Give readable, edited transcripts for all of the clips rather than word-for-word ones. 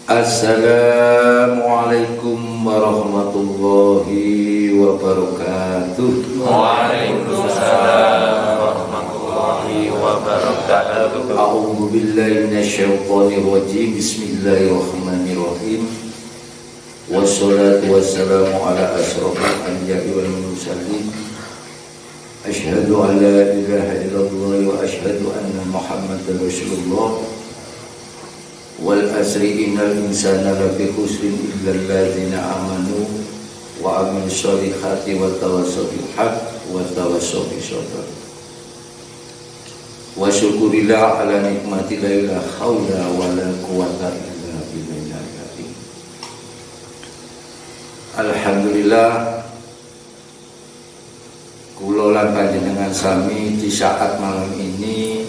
Assalamualaikum warahmatullahi wabarakatuh. Waalaikumsalam warahmatullahi wabarakatuh. A'udzu billahi minasyaitonir rajim. Bismillahirrahmanirrahim. Wassalatu wassalamu ala asyrofil anbiya'i wal mursalin. Asyhadu an la ilaha illallah wa asyhadu anna Muhammadar Rasulullah. Wal asri innal insana lafi khusrin illa alladzina amanu wa amilus solihati wa tawassaw bil haqq wa tawassaw bis sabr. Wa syukurillah ala nikmati la ilaha haula wa la quwwata illa billahil azim. Alhamdulillah, kula lan panjenengan sami di saat malam ini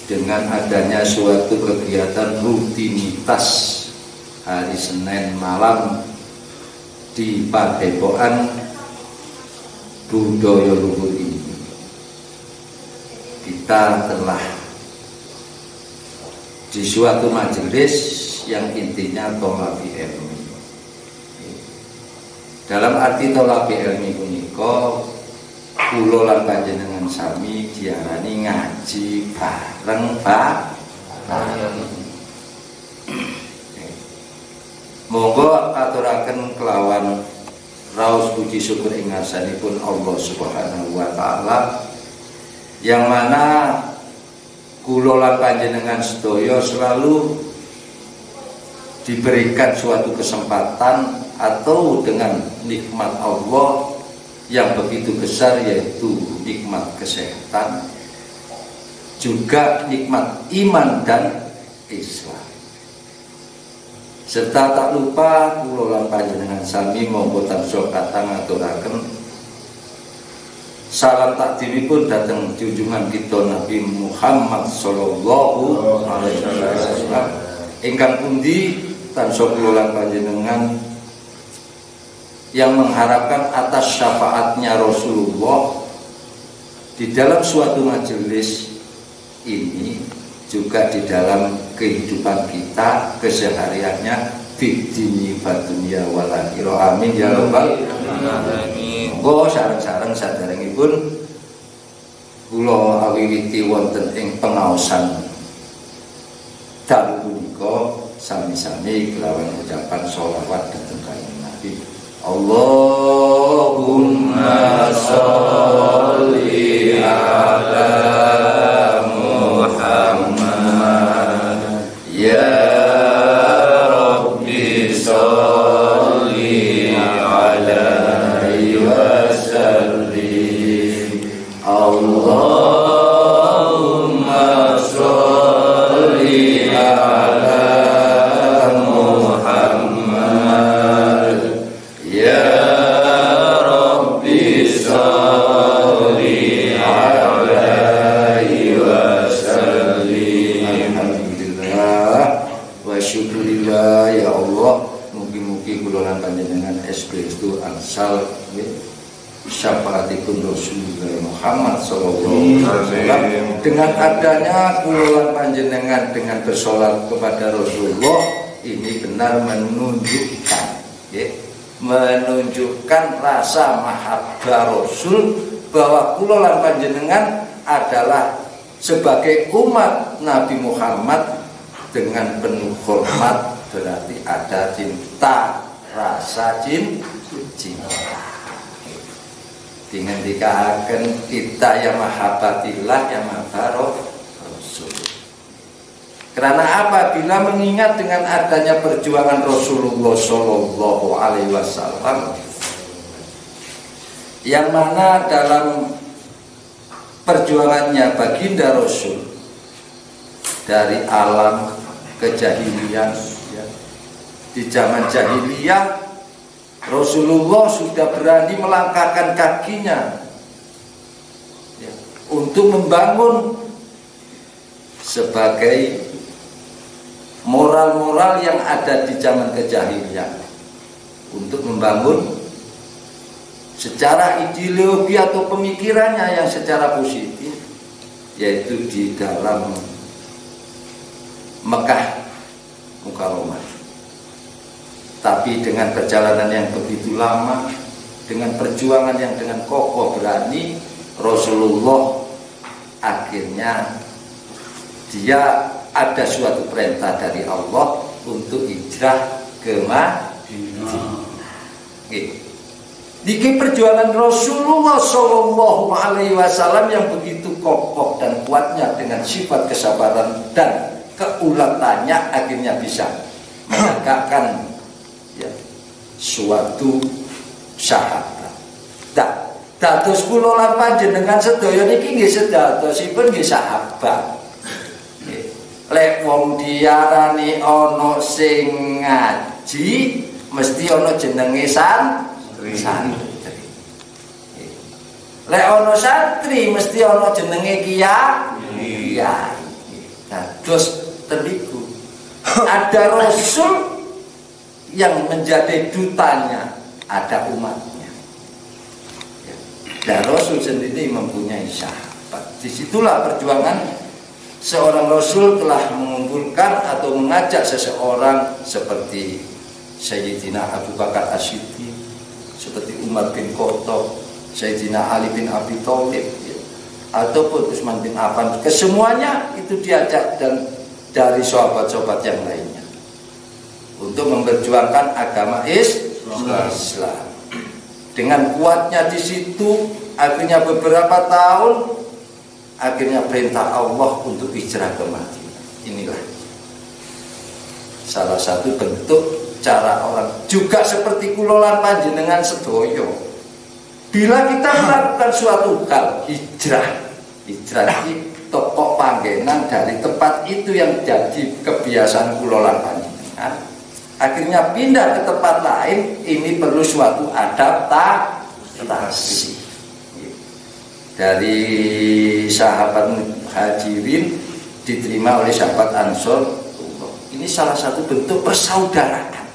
dengan adanya suatu kegiatan rutinitas hari Senin malam di Padepokan Budaya Luhur ini, kita telah di suatu majelis yang intinya tholabi ilmi. Dalam arti tholabi ilmi punika kula lan panjenengan sami diarani ngaji bareng Monggo aturaken kelawan raos puji syukur ing ngarsanipun Allah Subhanahu wa taala, yang mana kula lan panjenengan sedaya selalu diberikan suatu kesempatan atau dengan nikmat Allah yang begitu besar, yaitu nikmat kesehatan, juga nikmat iman dan Islam. Serta tak lupa kula lan panjenengan sami monggo tansah katang ngaturaken salam takdimipun dhateng junjungan kita Nabi Muhammad sallallahu alaihi wasallam, ingkang pundi tansah kula lan panjenengan yang mengharapkan atas syafaatnya Rasulullah di dalam suatu majelis ini, juga di dalam kehidupan kita kesehariannya fid dini fad dunya wal akhirah. Amin ya rabbal alamin. Monggo sareng-sareng saderengipun kula awiwiti wonten ing pengaosan dalu punika sami-sami kelawan ucapan sholawat dhateng kanjeng Nabi. Allahumma sholli ala Muhammad ya Rabbi sholli alaihi wasallim. Allahumma sholli ala syafaatipun Rasulullah Muhammad sallallahu alaihi wasallam. Dengan adanya kula panjenengan dengan bersolat kepada Rasulullah ini benar menunjukkan rasa mahabbah Rasul, bahwa kula panjenengan adalah sebagai umat Nabi Muhammad dengan penuh hormat, berarti ada cinta, rasa cinta. Dengan dikatakan kita yang mahabbatillah yang mahabbarah Rasul. Karena apabila mengingat dengan adanya perjuangan Rasulullah Shallallahu Alaihi Wasallam, yang mana dalam perjuangannya baginda Rasul dari alam kejahilian, di zaman jahiliyah Rasulullah sudah berani melangkahkan kakinya untuk membangun sebagai moral-moral yang ada di zaman kejahilian, untuk membangun secara ideologi atau pemikirannya yang secara positif, yaitu di dalam Mekah Mukarramah. Tapi dengan perjalanan yang begitu lama, dengan perjuangan yang dengan kokoh berani, Rasulullah akhirnya dia ada suatu perintah dari Allah untuk hijrah ke Madinah. Niki perjuangan Rasulullah Shallallahu Alaihi Wasallam yang begitu kokoh dan kuatnya dengan sifat kesabaran dan keulatannya akhirnya bisa menegakkan suatu sahabat. Dados kula lan panjenengan sedaya niki nggih sedosipun nggih sahabat. Lek wong diarani ana sing ngaji mesti ana jenenge santri. Lek ana santri mesti ana jenenge kiai. Dados teliku. Ada rasul yang menjadi dutanya, ada umatnya. Dan Rasul sendiri mempunyai sahabat. Disitulah perjuangan seorang Rasul telah mengumpulkan atau mengajak seseorang seperti Sayyidina Abu Bakar As-Siddiq, seperti Umar bin Khattab, Sayyidina Ali bin Abi Thalib, ataupun Utsman bin Affan. Kesemuanya itu diajak dan dari sahabat-sahabat yang lainnya untuk memperjuangkan agama Islam. Dengan kuatnya di situ, akhirnya beberapa tahun, akhirnya perintah Allah untuk hijrah ke Madinah. Inilah salah satu bentuk cara orang juga seperti kulolan panjenengan sedoyo. Bila kita melakukan suatu hal, hijrah ini tokok panggenan dari tempat itu yang jadi kebiasaan kulolan panjenengan. Akhirnya pindah ke tempat lain, ini perlu suatu adaptasi. Dari sahabat Muhajirin diterima oleh sahabat Ansor. Ini salah satu bentuk persaudaraan.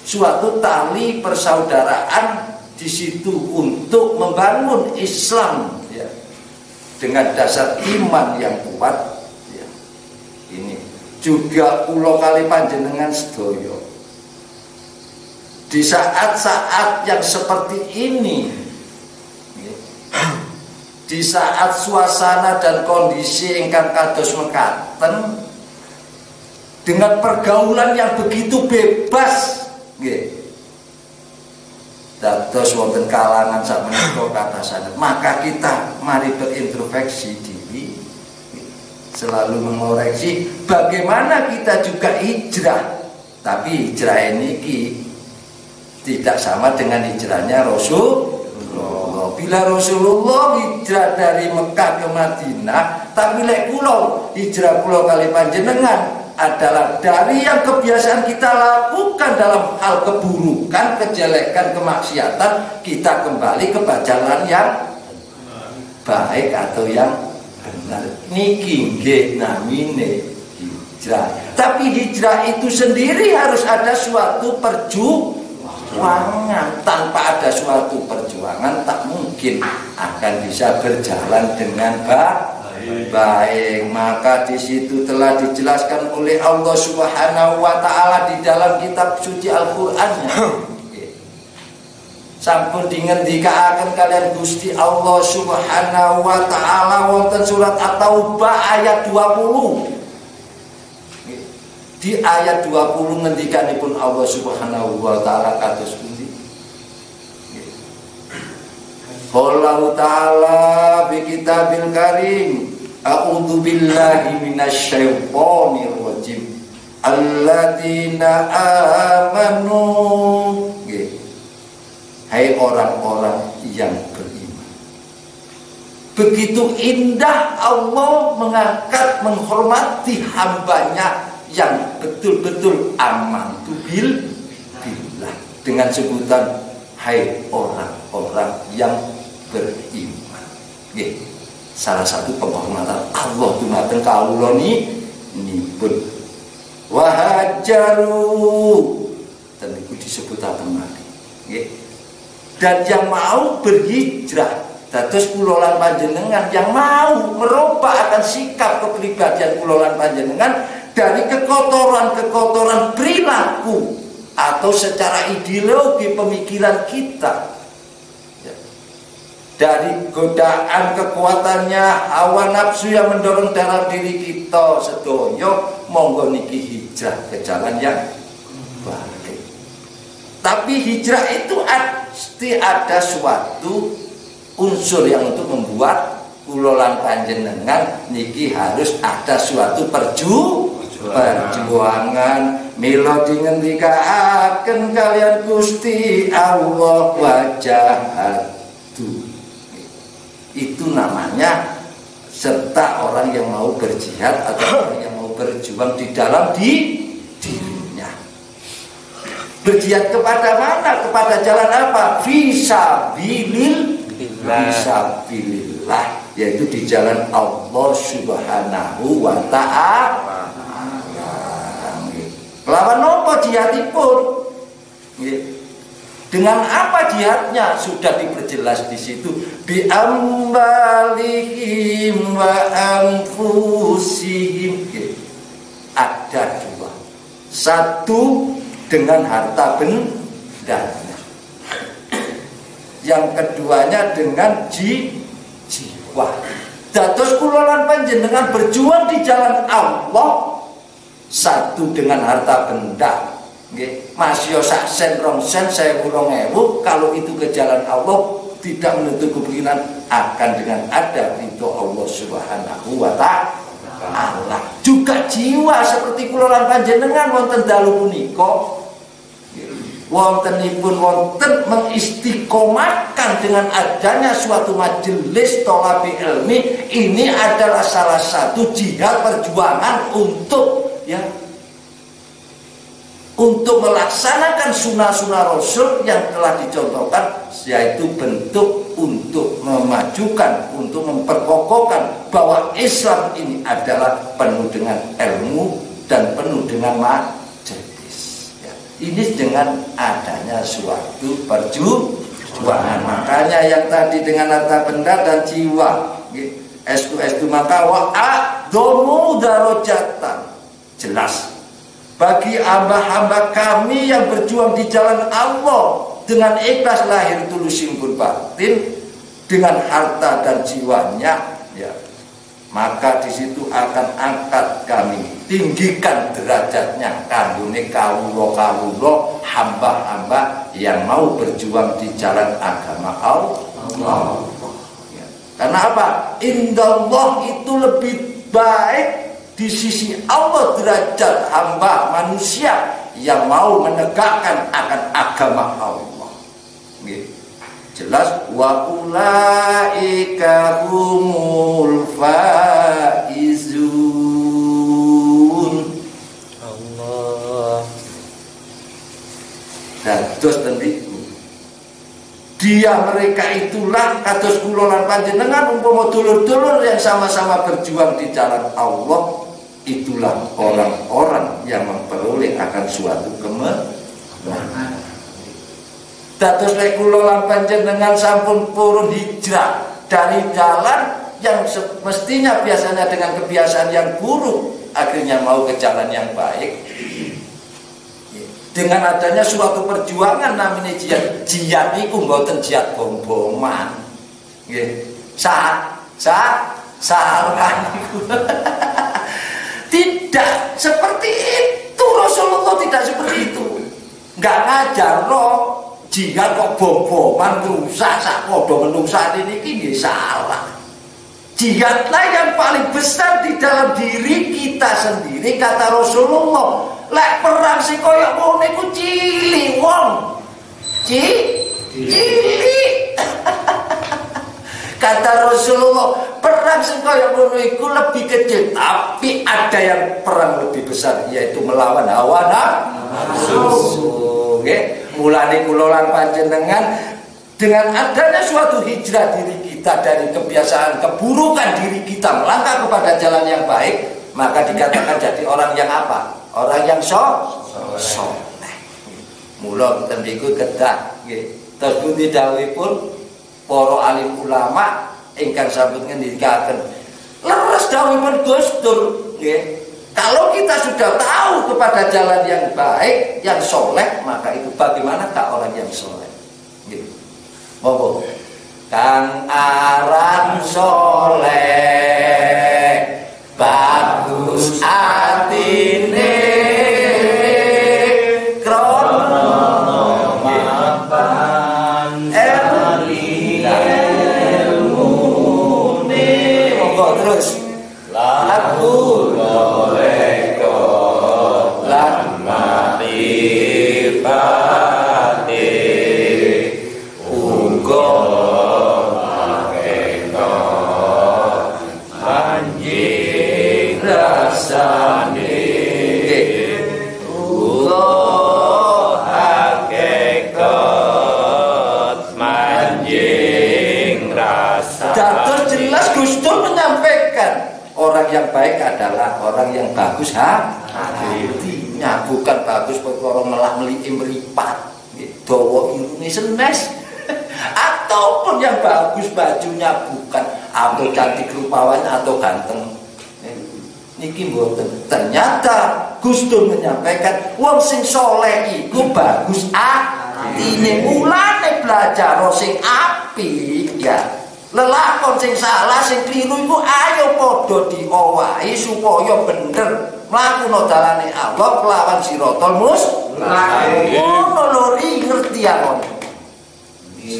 Suatu tali persaudaraan di situ untuk membangun Islam dengan dasar iman yang kuat. Ini juga pulau kali panjenengan sedoyo. Di saat-saat yang seperti ini, di saat suasana dan kondisi ingkang kados mekaten, dengan pergaulan yang begitu bebas, dados wonten kalangan sakmenika kata sanad, maka kita mari berintrospeksi diri, selalu mengoreksi bagaimana kita juga hijrah. Tapi hijrah ini tidak sama dengan hijrahnya Rasulullah. Bila Rasulullah hijrah dari Mekah ke Madinah, tapi lek kula hijrah kula kali panjenengan adalah dari yang kebiasaan kita lakukan dalam hal keburukan, kejelekan, kemaksiatan, kita kembali ke jalan yang baik atau yang benar. Niki nggih namine hijrah. Tapi hijrah itu sendiri harus ada suatu perjuangan. Tanpa ada suatu perjuangan tak mungkin akan bisa berjalan dengan baik. Maka di situ telah dijelaskan oleh Allah Subhanahu wa taala di dalam kitab suci Al-Qur'annya. Sampun dingendikaken kalian Gusti Allah Subhanahu wa taala wonten surat At-Taubah ayat 20. Di ayat 20 ngendikanipun Allah Subhanahu wa taala kados pundi? Qala ta'ala bi kitabil karim, a'udzu billahi minasyaitonir rajim. Alladzina amanu. Hai orang-orang yang beriman. Begitu indah Allah mengangkat, menghormati hambanya yang betul-betul aman billah dengan sebutan hai orang-orang yang beriman. Salah satu penghormatan Allah dumateng kawula nipun wahajaru dan itu disebut mari. Dan yang mau berhijrah, dados kula lan panjenengan yang mau merubah akan sikap kepribadian kula lan panjenengan dari kekotoran perilaku atau secara ideologi pemikiran kita. Dari godaan kekuatannya hawa nafsu yang mendorong dalam diri kita sedoyo, monggo niki hijrah ke jalan yang baik. Tapi hijrah itu pasti ada suatu unsur yang untuk membuat kulolan panjenengan niki harus ada suatu perjuangan. Mila dingendikaken kalian Gusti Allah wajahatu. Itu namanya serta orang yang mau berjihad atau orang yang mau berjuang di dalam dirinya. Berjihad kepada mana? Kepada jalan apa? Fisabilillah, yaitu di jalan Allah Subhanahu wa ta'ala. Lawan nopo jihadipun? Dengan apa jihadnya sudah diperjelas di situ. Bi ambalihim wa anfusihim. Ada dua. Satu dengan harta bendanya. Yang keduanya dengan jiwa. Dados kula lan panjenengan berjuang di jalan Allah. Satu dengan harta benda. Masih sak sen rong sen 1000 2000, kalau itu ke jalan Allah tidak menutup kemungkinan akan dengan ada ridho Allah Subhanahu wa ta'ala. Juga jiwa seperti kula lan panjenengan wonten dalu punika wontenipun wonten mengistiqomahkan dengan adanya suatu majelis thalabi ilmi. Ini adalah salah satu jihad perjuangan untuk untuk melaksanakan sunnah-sunnah Rasul yang telah dicontohkan, yaitu bentuk untuk memajukan, untuk memperkokohkan bahwa Islam ini adalah penuh dengan ilmu dan penuh dengan majelis. Ini dengan adanya suatu perjuangan. Makanya yang tadi dengan harta benda dan jiwa, estu maka wa'adomu darojatan, jelas. Bagi hamba-hamba kami yang berjuang di jalan Allah dengan ikhlas lahir tulus simpul batin dengan harta dan jiwanya, maka di situ akan angkat kami, tinggikan derajatnya kandune kawula-kawula hamba-hamba yang mau berjuang di jalan agama Allah. Karena apa? Indallah itu lebih baik di sisi Allah derajat hamba manusia yang mau menegakkan akan agama Allah. Jelas wa ulaika humul faizun. Allah. Dados tendiku. Dia mereka itulah kados kula lan panjenengan umpama dulur-dulur yang sama-sama berjuang di jalan Allah. Itulah orang-orang yang memperoleh akan suatu kemenangan. Dados lek kula lan panjenengan sampun purun hijrah dari jalan yang semestinya biasanya dengan kebiasaan yang buruk, akhirnya mau ke jalan yang baik. Dengan adanya suatu perjuangan namanya jihad. Jihad iku mboten jihad bom-boman. Nggih. Salah niku. Tidak seperti itu, Rasulullah tidak seperti itu. Enggak ngajar loh jihad kok bom-boman rusak sak padha menungsa niki nggih salah. Jihadlah yang paling besar di dalam diri kita sendiri, kata Rasulullah. Lek perang sing koyo ngono iku cilik wong. Cilik. Kata Rasulullah, perang sing kaya ngono iku lebih kecil, tapi ada yang perang lebih besar, yaitu melawan hawa nafsu. Nggih, mulane kula lan panjenengan dengan adanya suatu hijrah diri kita dari kebiasaan keburukan diri kita melangkah kepada jalan yang baik, maka dikatakan jadi orang yang apa? Orang yang soleh. Mula ten niku kedah nggih. Terus pundi dawuhipun para alim ulama ingkang sampun ngendikaken leres dawuhipun Gus Dur nggih, Kalau kita sudah tahu kepada jalan yang baik, yang soleh, maka itu bagaimanakah orang yang soleh? Gitu. Monggo. Kang aran soleh, bagus atine, krono mapan ilmune. Monggo terus. Lagu loreko lan marifate uga akeno anjing rasane uga hakikat manjing rasa. Dados jelas Gus Dur menyampaikan orang yang baik adalah orang yang bagus hatinya, bukan bagus perkara melah-meliki meripat, dawa irune senes. Ataupun yang bagus bajunya bukan, atau cantik rupawan atau ganteng. Niki mboten. Ternyata Gus Dur menyampaikan wong sing saleh iku bagus atine, mulane belajar sing apik ya. Lelakon sing salah sing kliru iku ayo padha diowahi supaya bener mlaku dalane Allah kelawan siratal mustaqim. Ngono lho ri ngerti akon.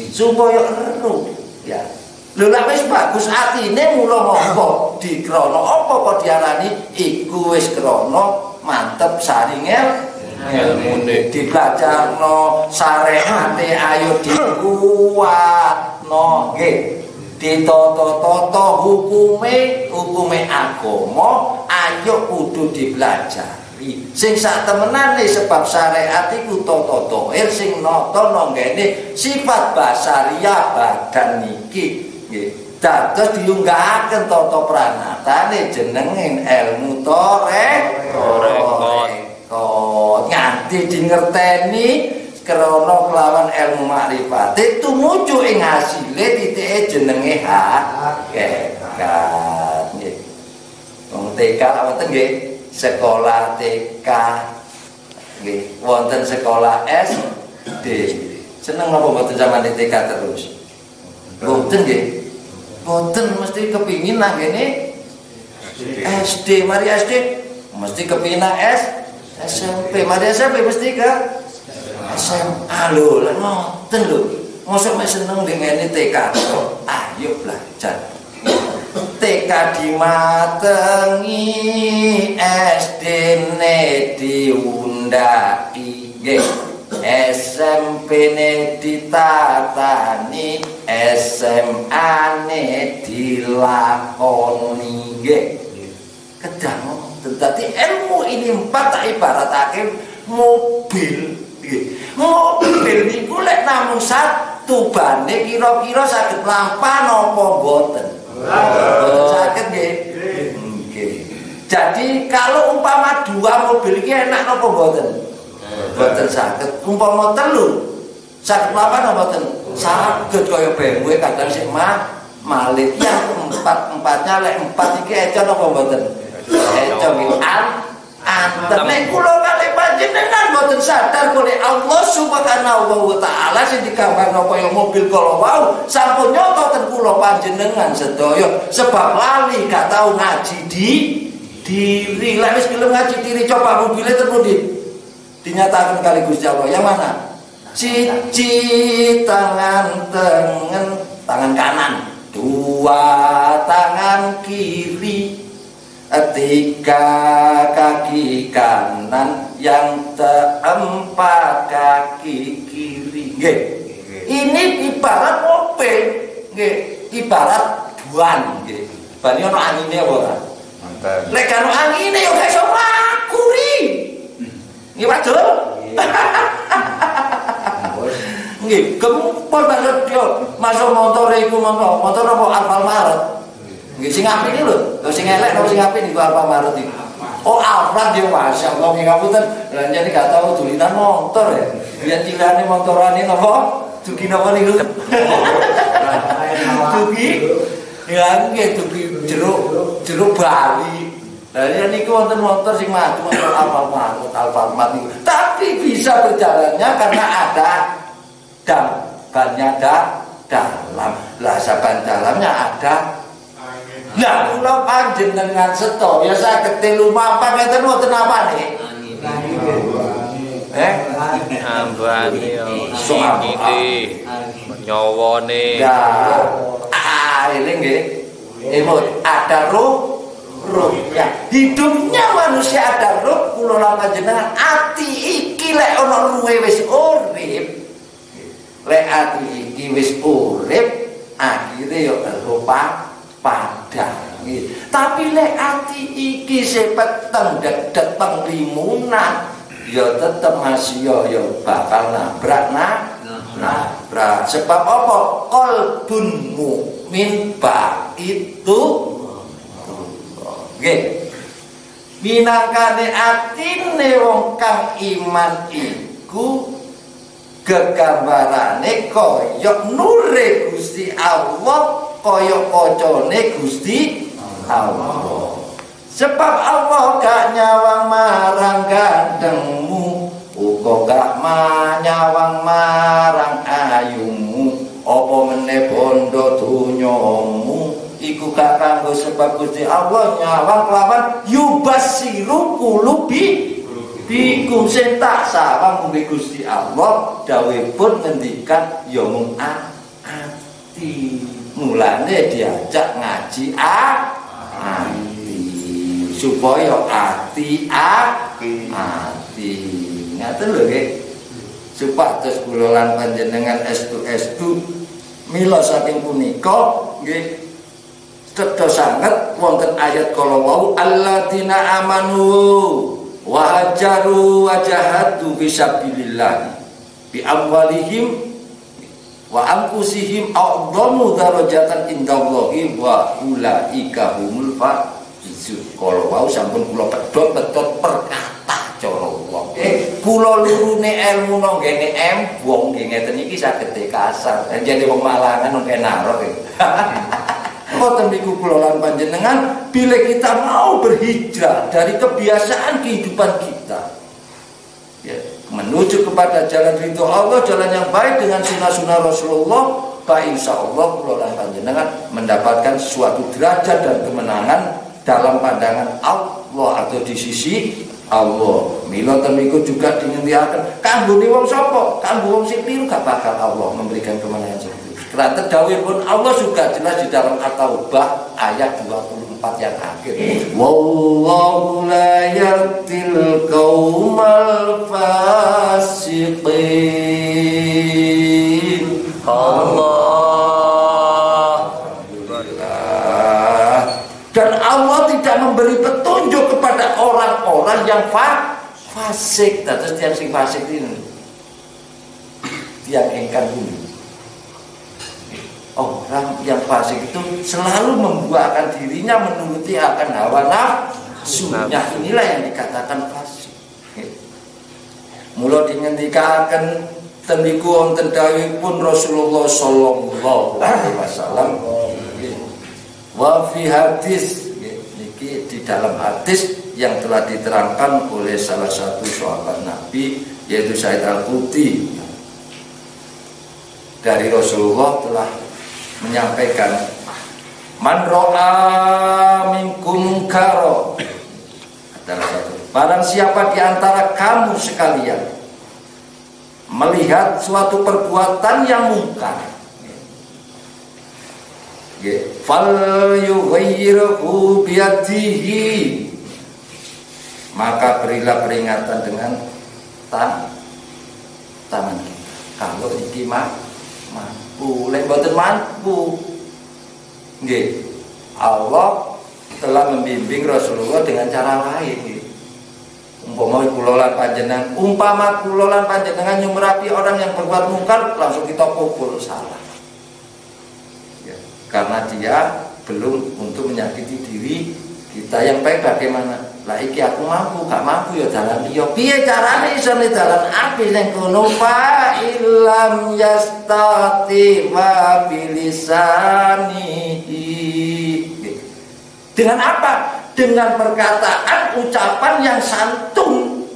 Supaya ero ya. Lho lek wis bagus atine mula mongko dikrana apa kok diarani iku wis krana mantep saringel ilmune dibelajarno syariate ayo dikuwatno nggih. Ditoto-toto hukume agama ayo kudu dipelajari sing sak temenane sebab syariat iku toto sing nata nanggene sifat basariah badan niki nggih dados diunggahaken tata pranatane jenenge ilmu torek nganti dingerteni krana kelawan ilmu makrifat tumuju ing hasile titike jenenge hakikat nggih. Wong TK wonten nggih sekolah TK nggih, wonten sekolah SD. Seneng napa mboten zaman TK terus? Mboten nggih. Mboten mesti kepingin nang kene SD, mari SD mesti kepingin nang SMP, mari SMP mesti ke SMA lho, lek ngoten lho. Mosok mek seneng ngene TK. Ayo belajar. TK dimatengi, SD-ne diundaki, nggih. SMP-ne ditatani, SMA-ne dilakoni, nggih. Kedah ngoten. Dadi ilmu ini 4 tak ibaratake mobil. Mobil niku lek namung satu bane kira-kira saged lampah napa mboten? Saged nggih. Nggih. Jadi kalau umpama 2 mobil iki enak napa mboten? Mboten saged. Umpama 3 saged lampah napa mboten? Saged kaya BMW kadang sik malit. Yang 4-4-nya lek 4 iki econ napa mboten? Econ iki anten nek kula kalih panjenengan mboten sadar oleh Allah Subhanahu wa taala sing digambarno kaya mobil kala wau sampun nyata ten kula panjenengan sedaya sebab lali gak tau ngaji diri. Lek wis gelem ngaji diri coba mobilnya terpundi dinyatakan kali Gusti Allah yang mana? Siji tangan tengen, tangan kanan, 2 tangan kiri, 3 kaki kanan, yang 4 kaki kiri. Nggih. Ini ibarat mobil, nggih, ibarat ban, nggih. Ban iki ana angine apa ora? Mantap. Lek ana angine yo gak iso mlaku ri. Nggih, Padul. Nggih, kempul banget yo. Masuk motor iku motor apa Alfamaret. Nggih sing apik iki lho, sing elek karo sing apik niku Alfamaret iki. Oh, Alfred yo masyaallah nggih ngapunten. Lah jane gak tau dulinan motor ya. Biyen cilane motorane napa? Dugi napa niku? Dugi. Ya nggih dugi jeruk Bali. Lah niku wonten motor sing maju motor Alfamart niku. Tapi bisa berjalannya karena ada bannya dalam. Lah saban dalamnya ada. Lah kula panjenengan seto ya saged telu mapan ngeten wonten apa nih? Ambane yo iki nyawane. Ya, ini nggih. Ada ruhnya. Hidupnya manusia ada ruh, kula lan panjenengan ati iki lek ana ruhe wis urip. Lek ati iki wis urip, akhire yo rupa padang. Tapi lek ati iki sepeteng dedeteng limunan, ya tetep masih ya bakal nabrak nabrak. Sebab apa? Qalbun mukmin itu nggih. Minangkane atine wong kang iman iku gegambarane kaya nure Gusti Allah, kaya kacane Gusti Allah. Sebab Allah gak nyawang marang gandengmu, uga gak nyawang marang ayumu, apa meneh bondo dunyamu iku gak kanggo sebab Gusti Allah nyawang kelawan yubasiru kulubi bikum sing tak sawang kuwi Gusti Allah dawuhipun ngendikan ya mung ati. Mulane diajak ngaji ati supaya ati ngaten lho nggih. Supados kula lan panjenengan estu mila saking punika nggih cedha sanget wonten ayat kala wau alladzina amanu wa hajaru wa jahadu fisabilillah bi amwalihim wa anfusihim a'dhamu darajatan indallahi wa ulaika humul faizun. Kala wau sampun kula pedhot perkata cara wong. Kula lurune ilmu nang ngene embong nggih ngeten iki saged kasar. Jane wong Malangan nang kenarok. Mboten niku kula lan panjenengan bila kita mau berhijrah dari kebiasaan kehidupan kita ya, menuju kepada jalan ridho Allah, jalan yang baik dengan sunnah-sunnah Rasulullah, bahwa insya Allah kula lan panjenengan mendapatkan suatu derajat dan kemenangan dalam pandangan Allah atau di sisi Allah. Mila temiku juga dingendiaken kanggone wong sapa? Kanggo wong sing kliru gak bakal Allah memberikan kemenangan seperti itu. Karena dawuhipun Allah juga jelas di dalam At-Taubah ayat 24 yang akhir. Wallahu la yahdil qaumal fasiqin. Dan Allah tidak memberi petunjuk kepada orang-orang yang fasik. Terus yang sing fasik ini yang ingkang bumi. Orang yang fasik itu selalu membuahkan dirinya menuruti akan hawa nafsunya. Inilah yang dikatakan fasik. Mula dingendikaken teniku wonten dawuhipun Rasulullah sallallahu alaihi wasallam. Wa fi hadis niki di dalam hadis yang telah diterangkan oleh salah satu sahabat Nabi yaitu Said Al-Qudri dari Rasulullah telah menyampaikan man ra'a minkum munkara adalah satu. Barang siapa di antara kamu sekalian melihat suatu perbuatan yang mungkar, fal yughayyirhu biyadihi, maka berilah peringatan dengan tangan kita. Kalau iki mampu, lek mboten mampu, nggih. Allah telah membimbing Rasulullah dengan cara lain. Umpama kula lan panjenengan nyumrapi orang yang berbuat mungkar, langsung kita pukul salah. Ya, karena dia belum untuk menyakiti diri kita. Yang baik bagaimana? Lah iki aku mampu, gak mampu ya dalan liya. Piye carane iso dalan apik ning kono fa illam yastati wa bilisanihi. Dengan apa? dengan perkataan ucapan yang santun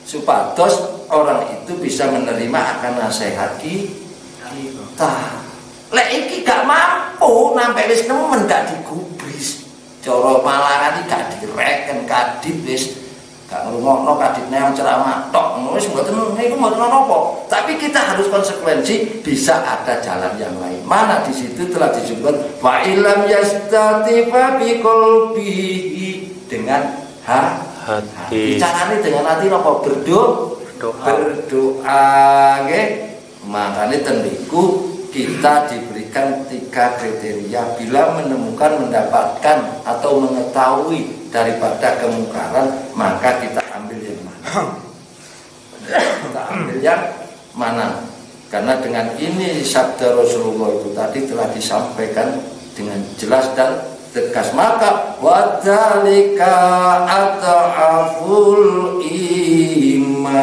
supados orang itu bisa menerima akan nasihat kita. Lek iki gak mampu nampe wis nemen gak digubris. Cara Malangan iki gak direken kadit wis gak ngrungokno kaditne ceramah tok ngono wis mboten niku mboten napa. Tapi kita harus konsekuensi, bisa ada jalan yang lain. Mana di situ telah disebut fa illam yastati fa bi qalbihi, dengan hati. Bicarane dengan hati napa? Berdoa nggih. Makane ten niku kita diberikan 3 kriteria bila mendapatkan atau mengetahui daripada kemungkaran, maka kita ambil yang mana? Kita ambil yang mana? Karena dengan ini sabda Rasulullah itu tadi telah disampaikan dengan jelas dan tegas. Maka wadzalika ata'aful iman.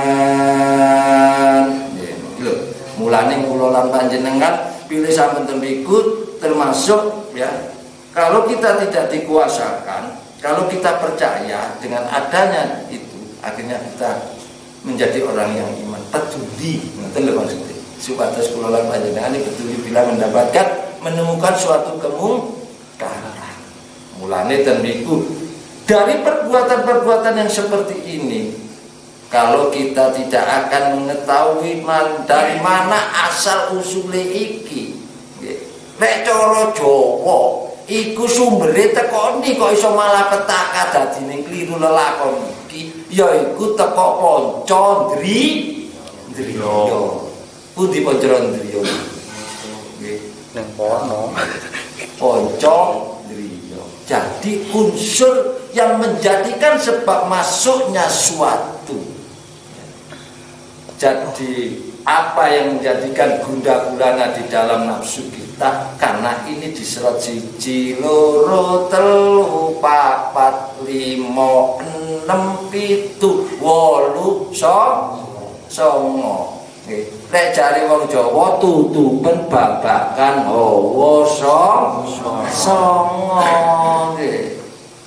Mulane kula lan panjenengan pilih sampun ikut termasuk ya. Kalau kita tidak dikuasakan, kalau kita percaya dengan adanya itu, akhirnya kita menjadi orang yang iman peduli. Ngoten lho maksudnya. Supados kula lan panjenengan peduli bila menemukan suatu kemungkaran. Mulane ten niku dari perbuatan-perbuatan yang seperti ini, kalau kita tidak akan mengetahui dari mana asal usule iki, nek cara Jawa iku sumbere teko ndi kok iso malah petaka dadine kliru lelakon iki, yaiku teko panca ndriya. Pundi panca ndriya? Nggih, nang kono. Panca ndriya. Jadi unsur yang menjadikan sebab masuknya suatu. Jadi apa yang menjadikan gundah gulana di dalam nafsu kita? Karena ini diserot 1, 2, 3, 4, 5, 6, 7, 8, 9. Nek jare wong Jawa tutupen babakan hawa songo nggih.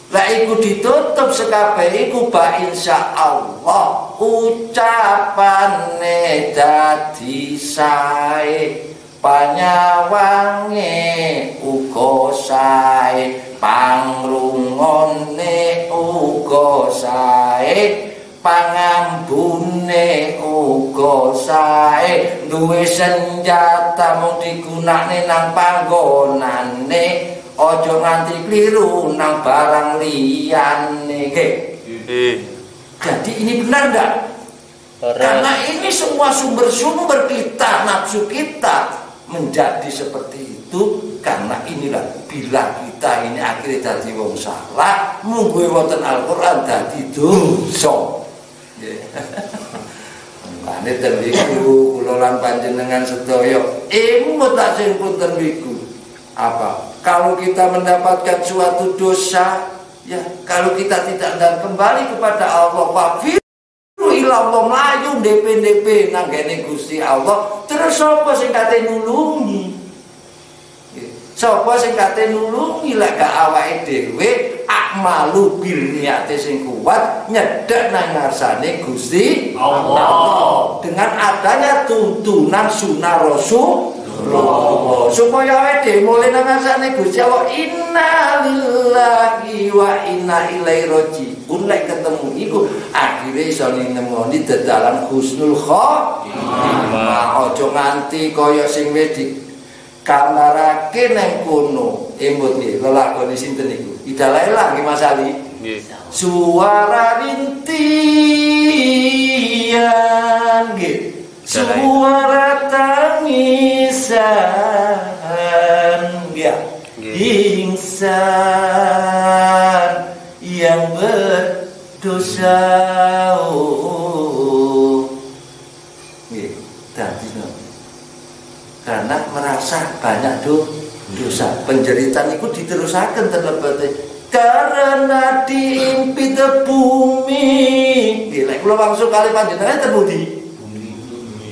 Lah iku ditutup sekabeh iku ba insyaallah ucapane dadi sae, panyawange uga sae, pangrungone uga sae, pangambune uga sae, duwe senjata mung digunakne nang panggonane, aja nganti kliru nang barang liyane. Jadi ini benar enggak? Karena ini semua sumber-sumber kita, nafsu kita menjadi seperti itu. Karena inilah bila kita ini akhirnya dadi wong salah, mungguhe wonten Al-Qur'an dadi dosa. Mane terliku kula lan panjenengan sedaya imut tak sing punten niku. Apa? Kalau kita mendapatkan suatu dosa, ya kalau kita tidak dan kembali kepada Allah, wafiru ilallah, melayu DP nang gene Gusti Allah, terus sapa sing kate nulungi? Sapa sing kate nulungi lek gak awake dhewe akmalu bil niate sing kuat nyedhek nang ngarsane Gusti Allah dengan adanya tuntunan sunah Rasul supaya awake mulai nang ngarsane Gusti Allah, innalillahi wa inna ilaihi raji'un. Lek ketemu iku akhire iso nemoni dalam husnul khotimah. Aja nganti kaya sing wis kamarake nang kono. Embut nggih lelakone sinten niku? Idalae lagi Mas Ali. Nggih. Suara rintian nggih. Suara tangisan ya. Insan yang berdosa. Nggih, dadi karena merasa banyak dosa, penderitaan itu diterusakan terlebih karena diimpit bumi. Gila, kalau langsung kali panjenengan terbudi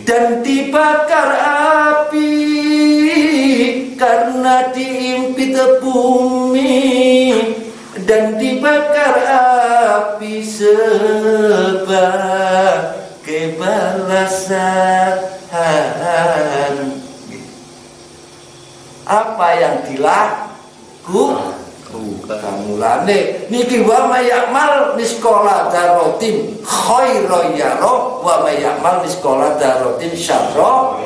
dan dibakar api karena diimpit bumi dan dibakar api sebagai balasan. Apa yang dilakukan? Kamulane niki wa mayamal niskola darotin khairan yaro wa mayamal niskola darotin syarra.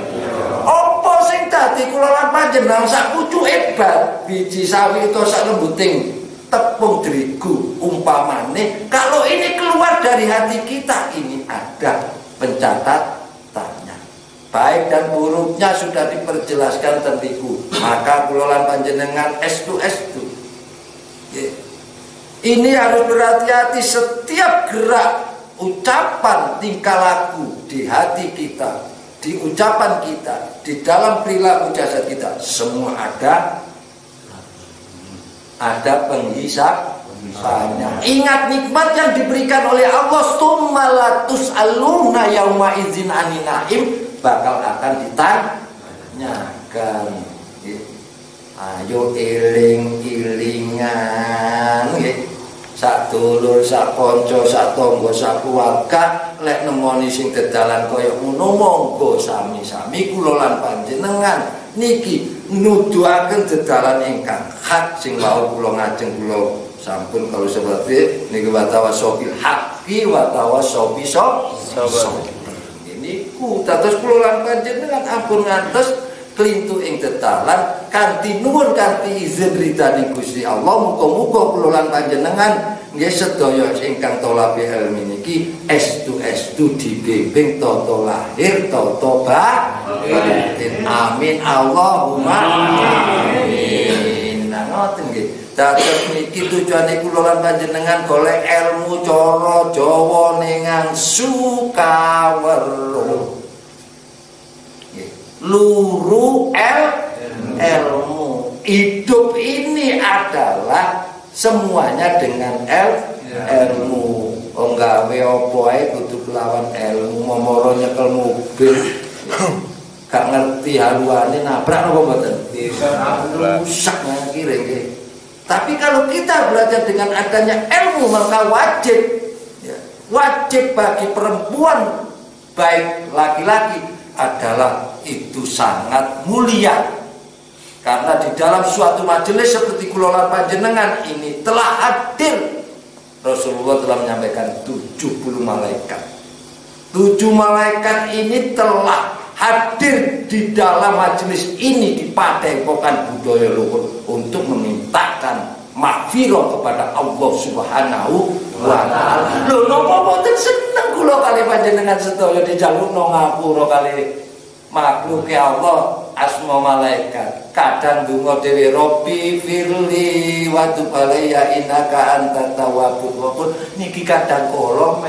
Apa sing dadi kula lan panjenengan sak pucuke bat biji sawi itu sak lembuting tepung terigu umpamane, kalau ini keluar dari hati kita ini ada pencatatannya. Baik dan buruknya sudah diperjelaskan tentuku. Maka kula lan panjenengan estu. Ini harus berhati-hati setiap gerak, ucapan, tingkah laku di hati kita, di ucapan kita, di dalam perilaku jasad kita, semua ada penghisapannya. Ingat nikmat yang diberikan oleh Allah, sumalatus aluna yauma idzin anin naim, bakal akan ditanyakan. Ayo iling-ilingan nggih. Sak dulur, sak kanca, sak tangga, sak keluarga lek nemoni sing dedalan kaya ngono monggo sami-sami kula lan panjenengan niki nuduhaken dedalan ingkang hak sing wau kula ngajeng kula sampun kalau seperti niki watawasobil haqqi watawasobi ini ku dados kula lan panjenengan ampun ngantos klintu ing dedalan kanthi nuwun kanthi izin ridani Gusti Allah. Muga-muga kula lan panjenengan nggih sedaya ingkang talabe ilmu niki estu dibimbing tata lahir tata batin. Amin Allahumma amin. Nah ngoten nggih. Dados niki tujuane kula lan panjenengan golek ilmu cara Jawa ningang Sukaweruh. Luru ilmu. Hidup ini adalah semuanya dengan ilmu. Gawe apa ae kudu kelawan ilmu. Momoro nyekel mobil gak ngerti haluane nabrak apa mboten? Rusak ngakire nggih. Tapi kalau kita belajar dengan adanya ilmu maka wajib bagi perempuan baik laki-laki adalah itu sangat mulia, karena di dalam suatu majelis seperti kula lan panjenengan ini telah hadir, Rasulullah telah menyampaikan 70 malaikat. 7 malaikat ini telah hadir di dalam majelis ini di Padepokan Budaya Luhur untuk memintakan maghfirah kepada Allah Subhanahu wa taala. Lho napa mboten seneng kula kali panjenengan sedaya dijalukno ngapura kali makhluk ya Allah asma malaikat. Kadang donga dhewe Robbi firli wa tub alayya innaka antat tawwabur rahim. Niki kadang kula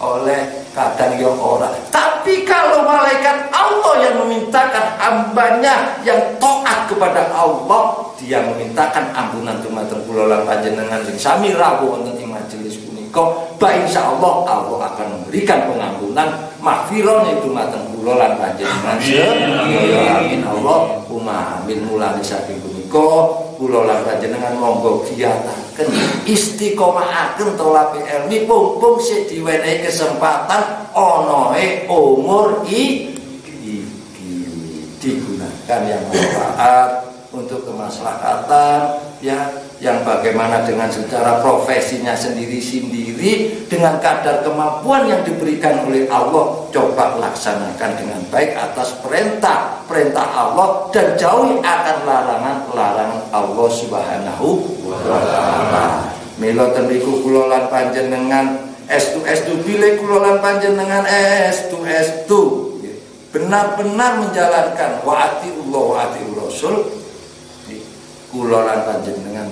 oleh kadang ya ora. Tapi kalau malaikat Allah yang memintakan hambanya yang taat kepada Allah, dia memintakan ampunan dumateng kula lan panjenengan sing sami rawuh wonten ing majelis punika, insyaallah Allah akan memberikan pengampunan maghfirah dumateng kula lan panjenengan sedaya. Amin Allahumma amin. Mulane saking punika kula lan panjenengan monggo giyataken istiqomahaken tolabe ilmi mumpung sik diwenehi kesempatan ana umur iki digunakan yang manfaat untuk kemaslahatan ya, yang bagaimana dengan secara profesinya sendiri-sendiri dengan kadar kemampuan yang diberikan oleh Allah, coba laksanakan dengan baik atas perintah Allah dan jauhi akan larangan Allah Subhanahu wa taala. Mila tenriku kula lan panjenengan estu bilih kula lan panjenengan estu benar-benar menjalankan wa'atiullah wa'atiur rasul. Kula lan panjenengan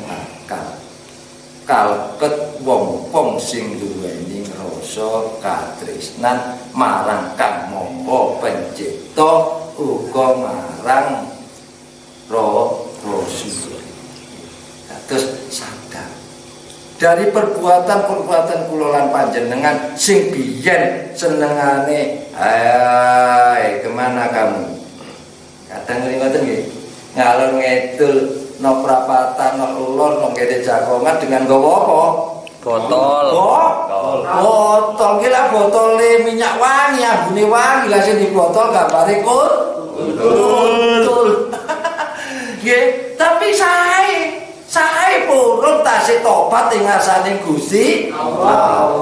kalpet wong sing duweni rasa katresnan marang Kang Mangka Pencipta uga marang Rasul. Terus sadar dari perbuatan kula lan panjenengan sing biyen senengane, hai kemana kamu? Kadang ngoten nggih. ngalor ngidul no prapatan no lor no kene Jakongan dengan nggawa apa? Botol. Botol ki lah botole minyak wangi, ambune wangi lah sing dibotol gambare betul. Nggih, tapi sae purun tasih tobat ing ngarsane Gusti Allah.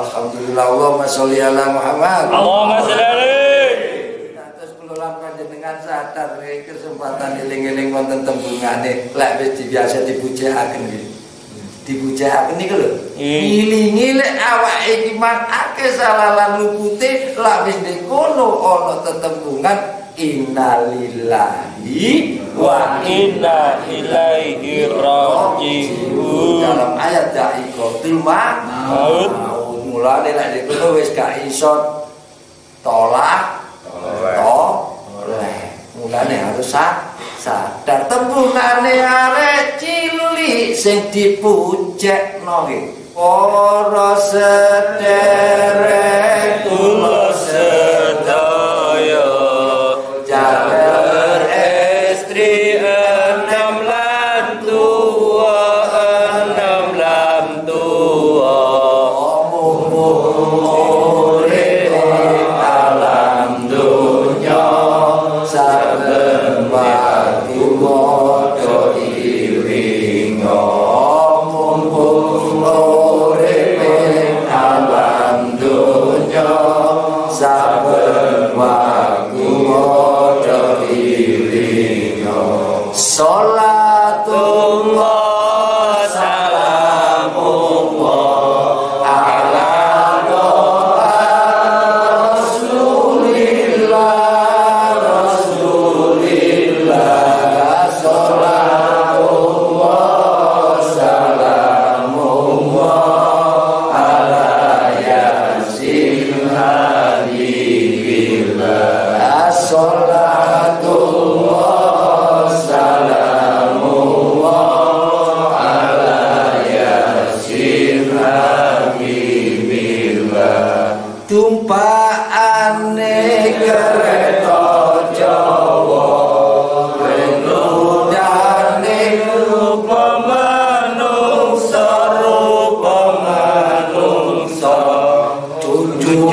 Alhamdulillah, Allahumma sholli ala Muhammad. Allahumma sholli alaihi. Terus kula lan panjenengan sadar kesempatan eling-eling wonten tembungane lek wis biasa dibujekaken nggih. Dibujekaken niku lho. Ilingi lek awake iki akeh salah lan lupute lek wis ning kono ana tetembungan innalillahi wa inna ilaihi raji'un. Dalam ayat Da'iqatul Maut. Mulane lek dikono wis gak iso tolak mulane harus sadar tembungane arek cilik sing dipujekno nggih. Para sederek kula sedaya jaler estri enam lan tua urip alam dunya saben waktu padha iringa mumpung urip alam dunya saben waktu padha iringa salatullah salamullah ala rasulillah salatullah salamullah ala yasin habibillah salatullah salamullah ala yasin habibillah tumpaane kereta Jawa renudane rupa manungsa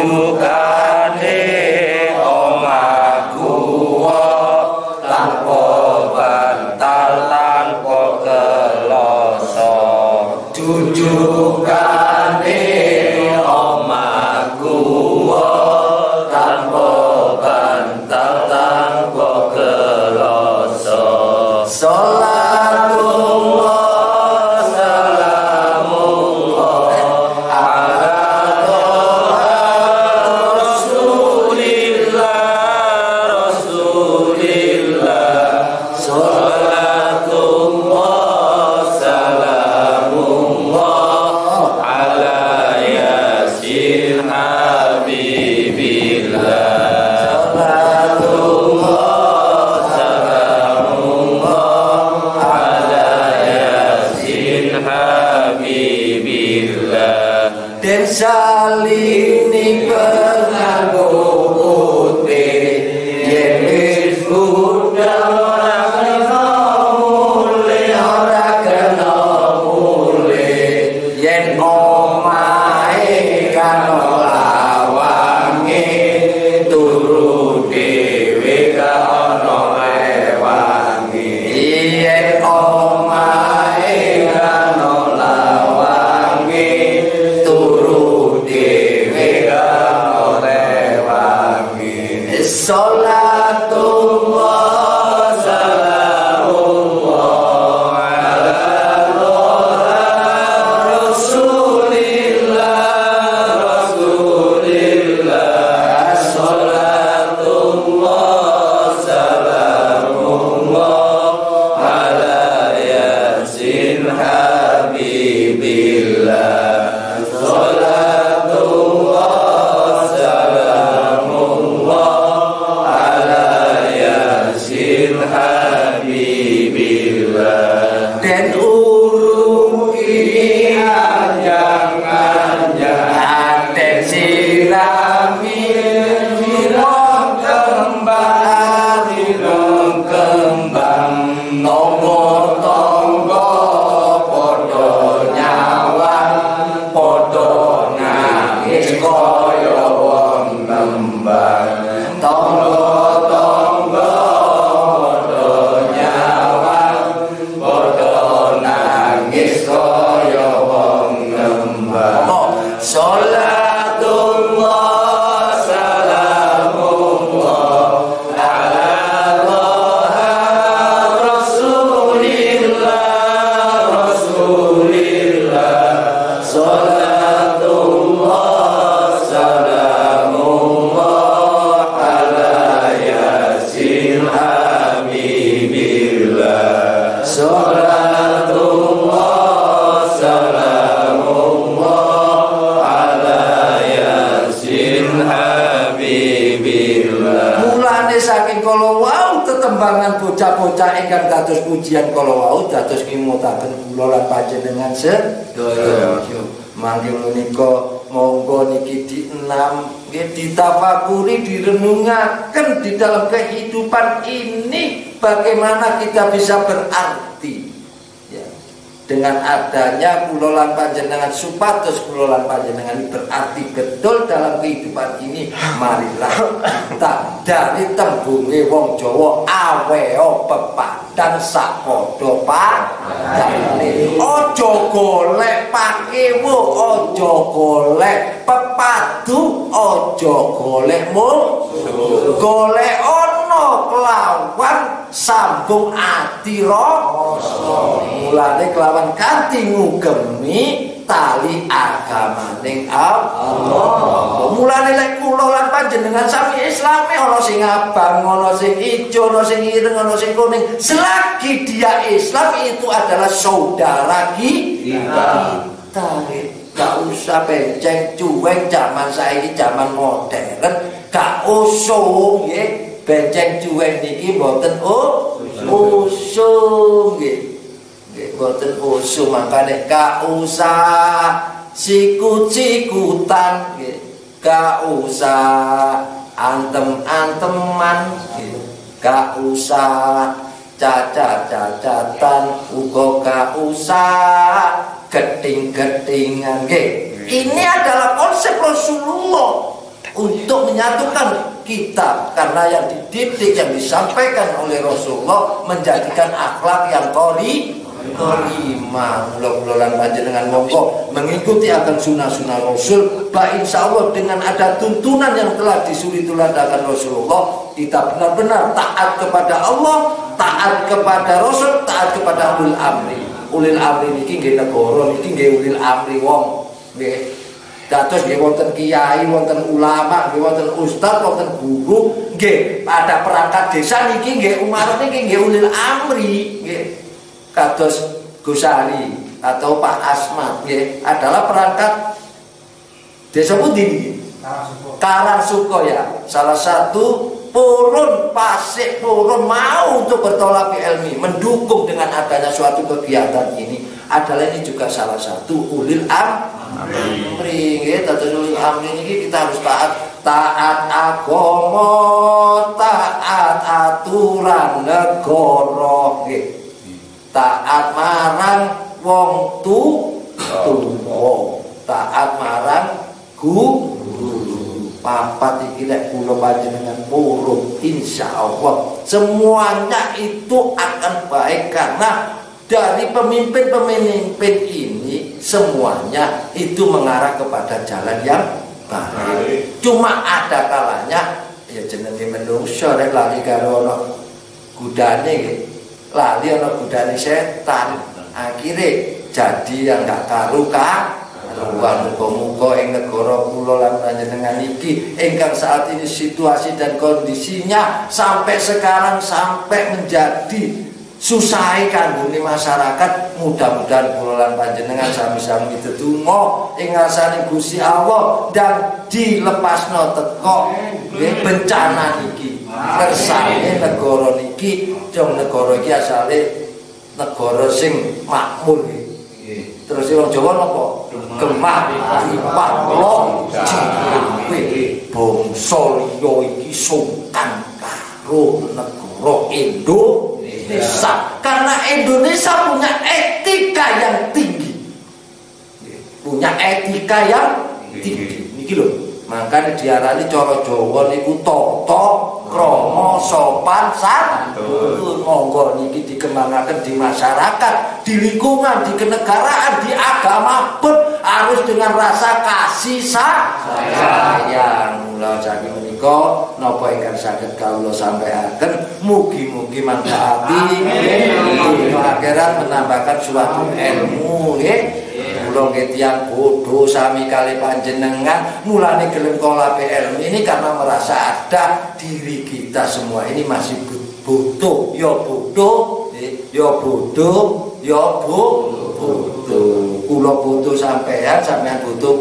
tunjukane omahku tanpa bantal tanpa keloso tunjukane omahku tanpa bantal tanpa keloso salatullah salamullah ala rasulillah salatullah salamullah ala yasin habibillah salatullah salamullah ala yasin habibillah den salini penganggo putih yen wis budal ora kena mulih yen omahe kano lawange turu dhewe ka ana lewange yen omahe kano lawange turu dhewe ka ana lewange salatullah salamullah ala rasulillah salatullah salamullah ala yasin habibillah salatullah salamullah ala yasin habibillah dan urung ki anjang-anjang aten sirami sirong kembang Salatullah salamullah ala yasin habibillah. Mulane saking kala wau tetembangan bocah-bocah ingkang dados pujian kala wau dados ngimutaken kula lan panjenengan sedaya. Mangke menika monggo niki dienam nggih ditafakuri direnungaken di dalam kehidupan ini bagaimana kita bisa berarti ya. Dengan adanya kula lan panjenengan supados kula lan panjenengan berarti betul dalam kehidupan ini, marilah kita dari tembunge wong Jawa aweo pepadan sapadha padane. Ojo golek pakewo, ojo golek pepadu, ojo golek musuh. Golek ono kelawan sambung ati rasa. Mulane kelawan kanthi ngugemi tali agamaning Allah. Mulane lek kula lan panjenengan sami Islame ana sing abang, ana sing ijo, ana sing ireng, ana sing kuning. Selagi dia Islam itu adalah saudara kita. Gak usah benceng cuek zaman saiki zaman modern. Gak usung nggih. Benceng cuek niki mboten usung nggih. Boten usum makane gak usah sikut-sikutan nggih, gak usah antem-anteman nggih, gak usah cacat-cacatan, uga gak usah geting-getingan nggih. Ini adalah konsep Rasulullah untuk menyatukan kita, karena yang dididik yang disampaikan oleh Rasulullah menjadikan akhlak yang terima. Mudah-mudahan panjenengan monggo mengikuti akan sunnah-sunnah Rasul. Insya Allah dengan ada tuntunan yang telah disuruh teladan Rasulullah, kita benar-benar taat kepada Allah, taat kepada Rasul, taat kepada ulil amri. Ulil amri niki nggih negara, niki nggih ulil amri wong nggih. Dados nggih wonten kiai, wonten ulama, nggih wonten ustaz, wonten guru, nggih ada perangkat desa niki nggih umat niki nggih ulil amri nggih. Kados Gusari atau Pak Asmat nggih adalah perangkat desa pundi? Karangsuko ya. Salah satu purun pasik purun mau untuk bertolak ilmi, mendukung dengan adanya suatu kegiatan ini adalah ini juga salah satu ulil amri nggih. Dados ulil amri ini kita harus taat agama, taat aturan negara nggih. Taat marang wong tuwa, taat marang guru. Papat iki lek kula panjenengan purun, insyaallah semuanya itu akan baik, karena dari pemimpin-pemimpin ini semuanya itu mengarah kepada jalan yang baik. Cuma ada kalanya ya jenenge menungso rek lali karo ana gudane nggih. Lali ana gudane setan, akhirnya jadi yang gak karuan. Muga-muga ing negara kula lan panjenengan iki ingkang saat ini situasi dan kondisinya sampai sekarang sampai menjadi susah kanggone masyarakat, mudah-mudahan kula lan panjenengan sami-sami ndedonga ing ngarsane Gusti Allah dan dilepasno teko bencana niki. Kersane negara niki, jong negara iki asale negara sing makmur. Terus wong Jawa napa? Gemah lipat lok cilik. Bangsa liya iki sungkan karo negara Indonesia. Karena Indonesia punya etika yang tinggi. Punya etika yang tinggi. Niki lho. Makanya diarani cara Jawa niku tata krama sopan santun. Monggo niki dikembangkan di masyarakat, di lingkungan, di kenegaraan, di agama pun harus dengan rasa kasih sayang. Mula saking menika napa ingkang saged kawula sampaiaken, mugi-mugi manfaati dunya akhirat, menambahkan suatu ilmu nggih. Kula nggih tiyang bodho sami kali panjenengan, mulane gelem kolab ilmu ini karena merasa ada diri kita semua ini masih butuh, ya butuh ya bodoh, ya bodoh. Kula butuh sampean butuh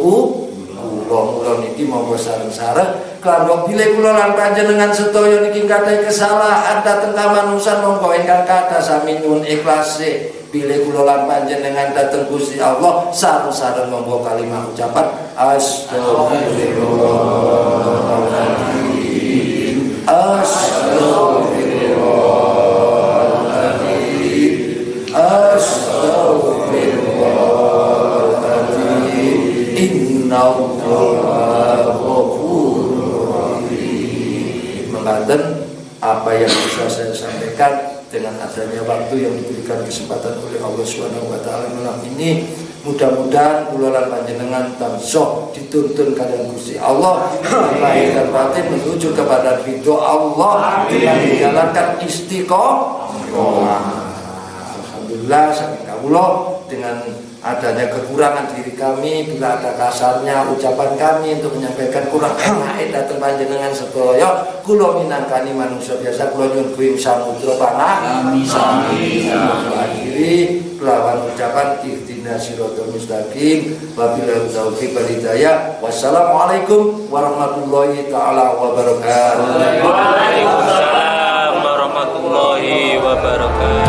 kula niki monggo sareng-sareng klambo bilih kula lan panjenengan sedaya niki nggadahi kesalahan dhateng kamanusan monggo ingkang kathah sami nyuwun ikhlase bilih kula lan panjenengan dhateng Gusti Allah sareng-sareng monggo kalimat ucapan astagfirullahaladzim astagfirullahaladzim astagfirullahaladzim innallaha ghafurur rahim. Mengatakan apa yang bisa saya sampaikan dengan adanya waktu yang diberikan kesempatan oleh Allah Subhanahu wa taala malam ini, mudah-mudahan kula lan panjenengan tansah dituntun kalian Gusti Allah lahir dan batin menuju kepada ridho Allah dengan menjalankan istiqomah. Alhamdulillah saking kawula dengan adanya kekurangan diri kami, bila ada kasarnya ucapan kami untuk menyampaikan kurang haid datang panjenengan sedaya kula minangkani manusia biasa kula nyuwun kuwi samudra panah sami akhiri kelawan ucapan ihdinas siratal mustaqim wabillahi taufiq wal hidayah. Wassalamualaikum warahmatullahi taala wabarakatuh. Waalaikumsalam warahmatullahi wabarakatuh.